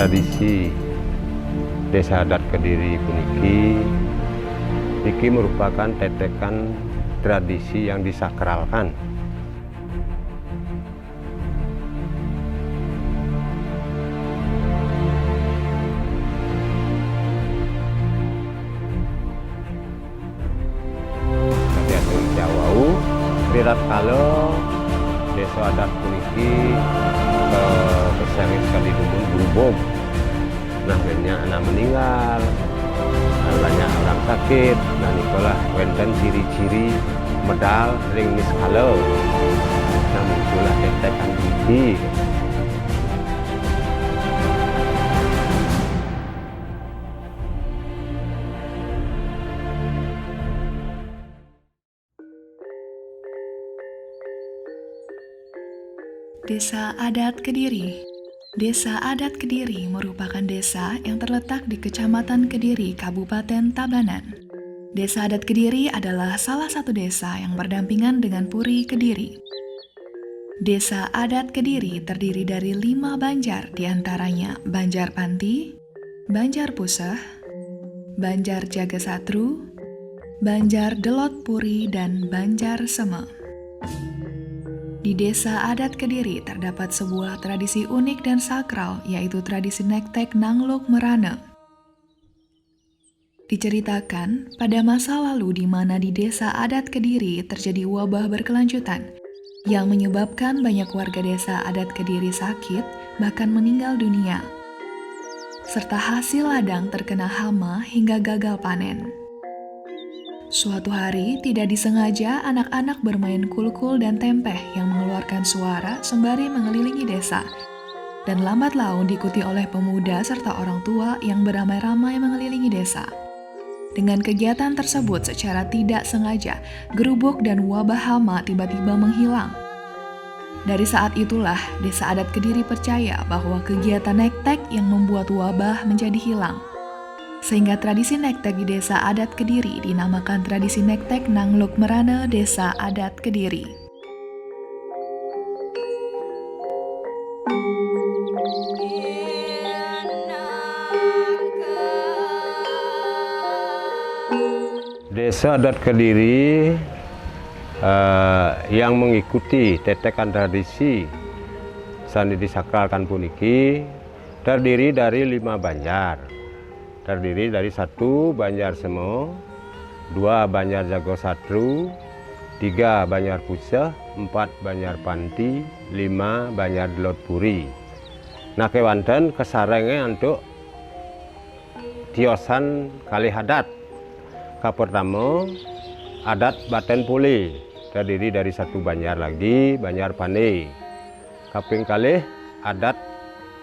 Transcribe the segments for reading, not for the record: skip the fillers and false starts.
tradisi Desa Adat Kediri puniki niki merupakan tetekan tradisi yang disakralkan. Kadiatun Jawau rirat kala Desa Adat puniki kesangit sekali dulu berhubung. Nah, banyak anak meninggal, banyak orang sakit. Nah, nikolah wenten ciri-ciri medal ring miskala. Nah, muncullah tetekan gigi. Desa Adat Kediri. Desa Adat Kediri merupakan desa yang terletak di Kecamatan Kediri, Kabupaten Tabanan. Desa Adat Kediri adalah salah satu desa yang berdampingan dengan Puri Kediri. Desa Adat Kediri terdiri dari 5 banjar, diantaranya Banjar Panti, Banjar Puseh, Banjar Jagasatru, Banjar Delot Puri, dan Banjar Seme. Di Desa Adat Kediri terdapat sebuah tradisi unik dan sakral, yaitu tradisi Nektek Nangluk Merana. Diceritakan, pada masa lalu di mana di Desa Adat Kediri terjadi wabah berkelanjutan, yang menyebabkan banyak warga Desa Adat Kediri sakit, bahkan meninggal dunia, serta hasil ladang terkena hama hingga gagal panen. Suatu hari, tidak disengaja anak-anak bermain kulkul dan tempeh yang mengeluarkan suara sembari mengelilingi desa. Dan lambat laun diikuti oleh pemuda serta orang tua yang beramai-ramai mengelilingi desa. Dengan kegiatan tersebut secara tidak sengaja, gerubuk dan wabah hama tiba-tiba menghilang. Dari saat itulah, Desa Adat Kediri percaya bahwa kegiatan nektek yang membuat wabah menjadi hilang. Sehingga tradisi nektek di Desa Adat Kediri dinamakan tradisi Nektek Nangluk Merana Desa Adat Kediri. Desa Adat Kediri yang mengikuti tetekan tradisi sandi disakralkan puniki terdiri dari 5 banjar. Terdiri dari 1 Banjar Seme, 2 Banjar Jagasatru, 3 Banjar Puseh, 4 Banjar Panti, 5 Banjar Delot Puri. Nah, kewanten kesarenge untuk tiosan kalih adat. Pertama, adat Baten Puli, terdiri dari 1 banjar lagi, Banjar Pane. Kaping kalih adat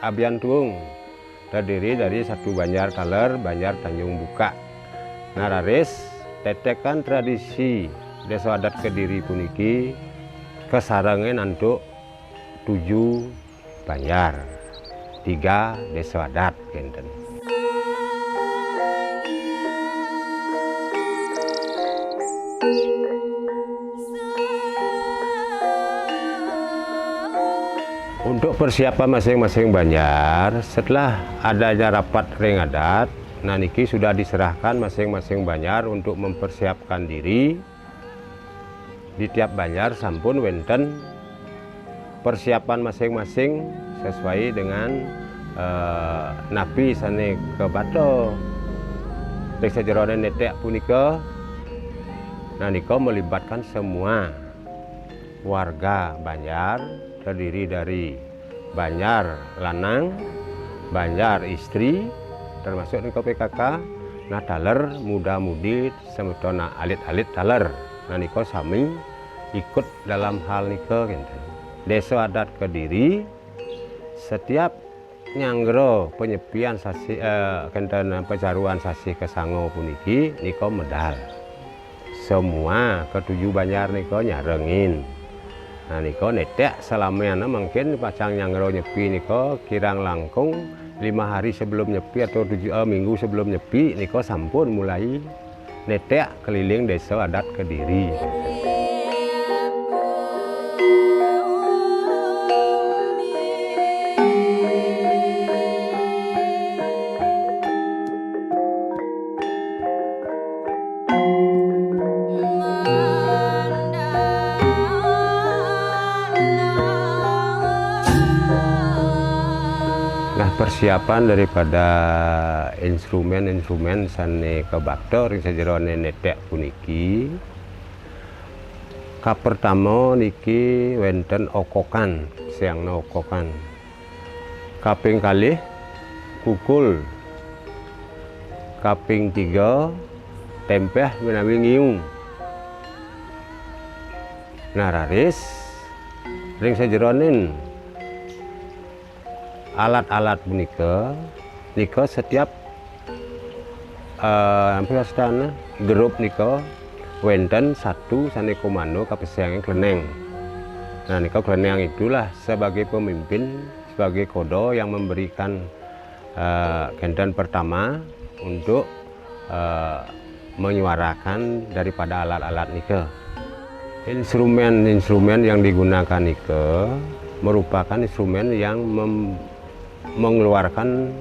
Abian Tuung, terdiri dari 1 banjar taler, Banjar Tanjung Buka. Nah, raris tetekan tradisi Desa Adat Kediri puniki kesarengen untuk 7 banjar, 3 desa adat genten. Untuk persiapan masing-masing banjar, setelah adanya rapat ring adat, nah niki sudah diserahkan masing-masing banjar untuk mempersiapkan diri. Di tiap banjar sampun wenten persiapan masing-masing sesuai dengan napi sane ke bato. Desa jerone netek punika, nah nika melibatkan semua warga banjar, terdiri dari banjar lanang, banjar istri, termasuk niko PKK, nah taler muda-mudi semetona alit-alit taler. Nah niko sami ikut dalam hal niko genten. Desa Adat Kediri setiap nyanggro penyepian sasi kenten pejaruan sasi kesango puniki niko medal. Semua ke-7 banjar niko nyarengin. Nah niko netek selamanya mungkin pacang nyanggro nyepi niko kirang langkung 5 hari sebelum nyepi atau 7 minggu sebelum nyepi niko sampun mulai netek keliling Desa Adat Kediri. Nah, persiapan daripada instrumen-instrumen sane kebaktor yang sajerone netek puniki. Kap pertama niki wonten okokan, siangna okokan. Kaping kalih kukul. Kaping 3 tempeh menawi ngiyung. Nah, raris ring sajeronin alat-alat nika setiap hampir sedana grup nika wonten satu sane komando kapesiange kleneng. Nah, nika kleneng itulah sebagai pemimpin, sebagai kodo yang memberikan genten pertama untuk menyuarakan daripada alat-alat nika. Instrumen-instrumen yang digunakan nika merupakan instrumen yang mengeluarkan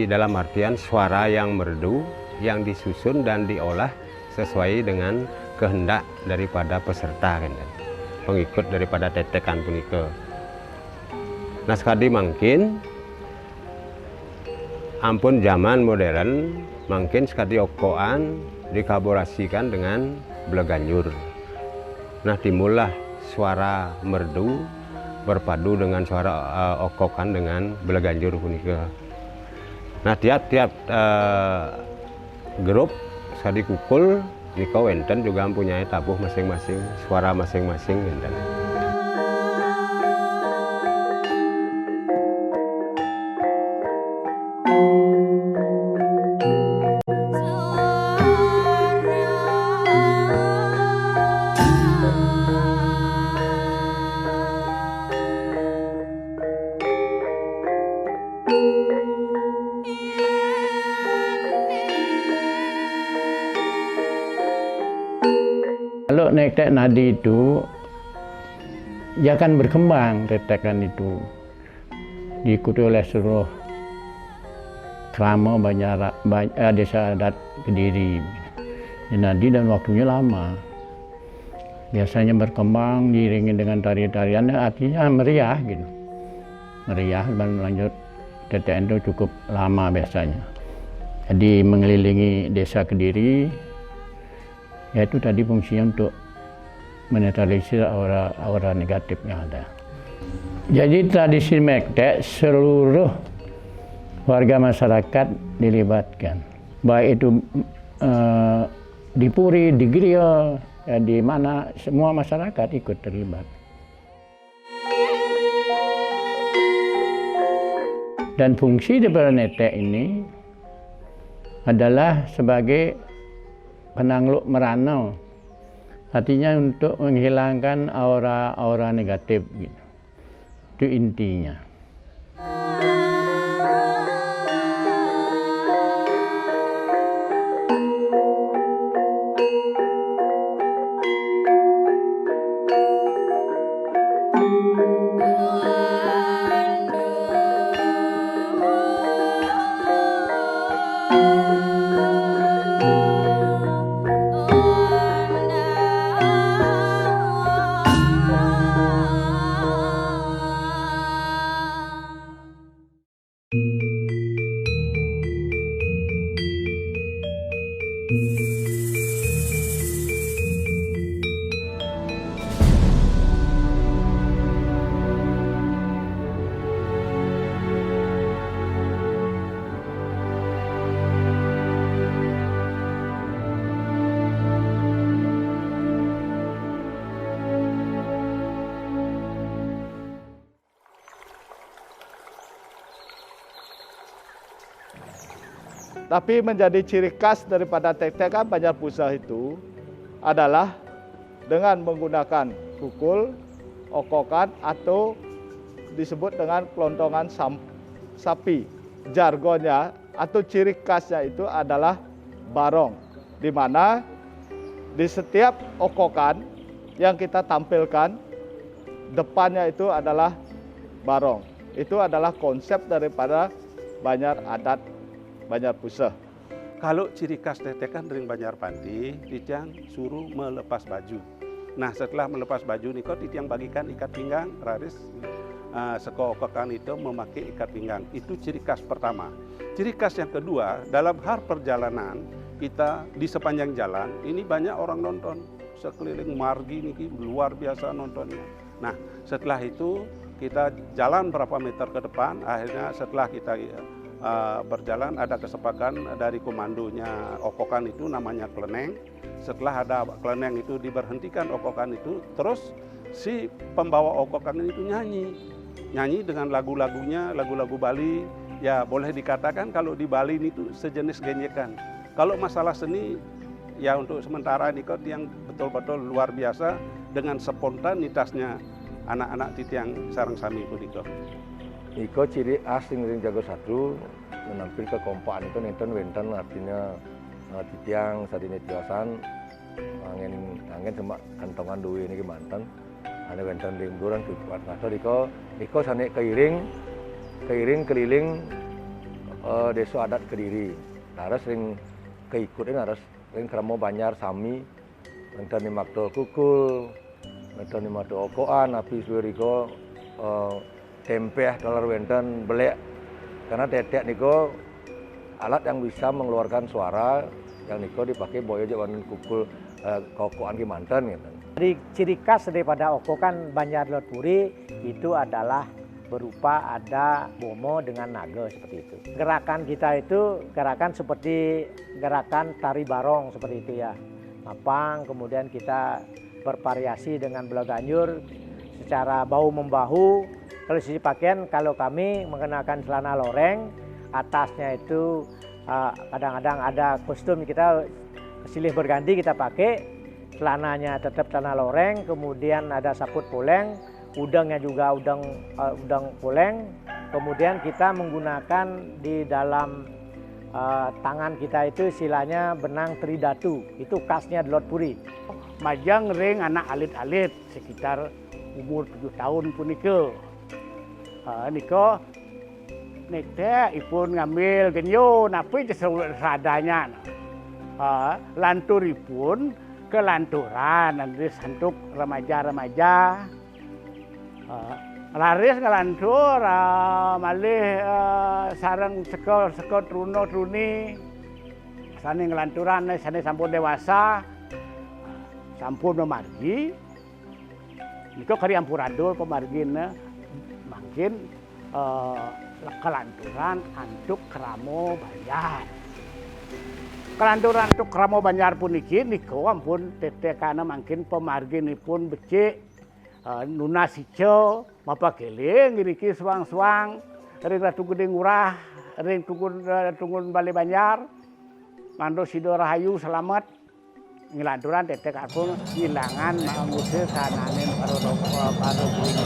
dalam artian suara yang merdu yang disusun dan diolah sesuai dengan kehendak daripada peserta, pengikut daripada tetekan punika. Nah, sekali mungkin ampun zaman modern mungkin sekali okoan dikolaborasikan dengan bleganjur. Nah, timbullah suara merdu berpadu dengan suara okokan dengan bleganjur punika. Nah, tiap-tiap grup sekali kukul nika wonten juga mempunyai tabuh masing-masing, suara masing-masing wonten. Kalau netek nadi itu, dia akan berkembang tetekan itu. Diikuti oleh seluruh krama desa adat Kediri. Nadi dan waktunya lama. Biasanya berkembang diiringi dengan tarian-tarian, artinya meriah gitu. Meriah dan lanjut tetekan itu cukup lama biasanya. Jadi mengelilingi desa Kediri, yaitu tadi fungsinya untuk menetralisir aura negatif yang ada. Jadi tradisi mektek seluruh warga masyarakat dilibatkan, baik itu di Puri, di Griya, di mana semua masyarakat ikut terlibat. Dan fungsi daripada netek ini adalah sebagai penangluk merana, artinya untuk menghilangkan aura-aura negatif gitu. Itu intinya. Tapi menjadi ciri khas daripada tetekan Banjarpusah itu adalah dengan menggunakan kukul, okokan, atau disebut dengan kelontongan sapi. Jargonnya atau ciri khasnya itu adalah barong, di mana di setiap okokan yang kita tampilkan depannya itu adalah barong. Itu adalah konsep daripada Banjar adat Banjarpusah. Kalau ciri khas tetekan ring Banjarpandi, dijang suruh melepas baju. Nah setelah melepas baju niko titiang bagikan ikat pinggang raris sekokokan itu memakai ikat pinggang. Itu ciri khas pertama. Ciri khas yang kedua, dalam hal perjalanan kita di sepanjang jalan ini banyak orang nonton sekeliling margi niki luar biasa nontonnya. Nah setelah itu kita jalan berapa meter ke depan, akhirnya setelah kita berjalan ada kesepakatan dari komandonya okokan itu namanya kleneng. Setelah ada kleneng itu diberhentikan okokan itu, terus si pembawa okokan itu nyanyi dengan lagu-lagunya, lagu-lagu Bali. Ya boleh dikatakan kalau di Bali itu sejenis genyekan. Kalau masalah seni ya untuk sementara ini kok yang betul-betul luar biasa dengan spontanitasnya anak-anak titiang sarang sami itu diko. Iko ciri khas sing jago satu menampil kekompakan itu nenten wenten artinya titiang sadine tiosan angin semak kantongan duwe niki manten ada wenten limburan kuat ngaso iko sane keiring keliling desa adat Kediri. Laras sing keikutin laras sing kramo Banjar sami wenten ni maktul kukul wenten ni maktul okoan api suwe riko tempeh dolar wenten belek karena tetek niko alat yang bisa mengeluarkan suara yang niko dipakai boyo jawan kukul kokoan ki manten gitu. Jadi ciri khas daripada okokan Banjar Lot Puri itu adalah berupa ada bomo dengan naga seperti itu. Gerakan kita itu gerakan seperti gerakan tari barong seperti itu ya. Mapang, kemudian kita bervariasi dengan belaganjur secara bahu membahu. Kalau sisi pakaian, kalau kami mengenakan celana loreng, atasnya itu kadang-kadang ada kostum kita silih berganti kita pakai, celananya tetap celana loreng, kemudian ada saput poleng, udangnya juga udang poleng, kemudian kita menggunakan di dalam tangan kita itu istilahnya benang tridatu, itu khasnya Lot Puri. Majang ring anak alit-alit sekitar umur 7 tahun pun niko nekte ipun ngambil genyo napi seadanya lanturipun kelanturan nanti santuk remaja-remaja laris ngelantur malih sarang sekol truno truni sane ngelanturan sane sampun dewasa sampun memargi niko kari ampuradul pemargina makin kelanturan antuk kramo Banjar. Kelanturan antuk kramo Banjar puniki niko ampun tetekana makin pemarginipun becik nuna sico mapa keling ngiriki suang-suang ring ratu gede ngurah ring tungun Bali Banjar mando sido rahayu selamat ngilanturan tetek aku ngilangan mangusir sananen paro buing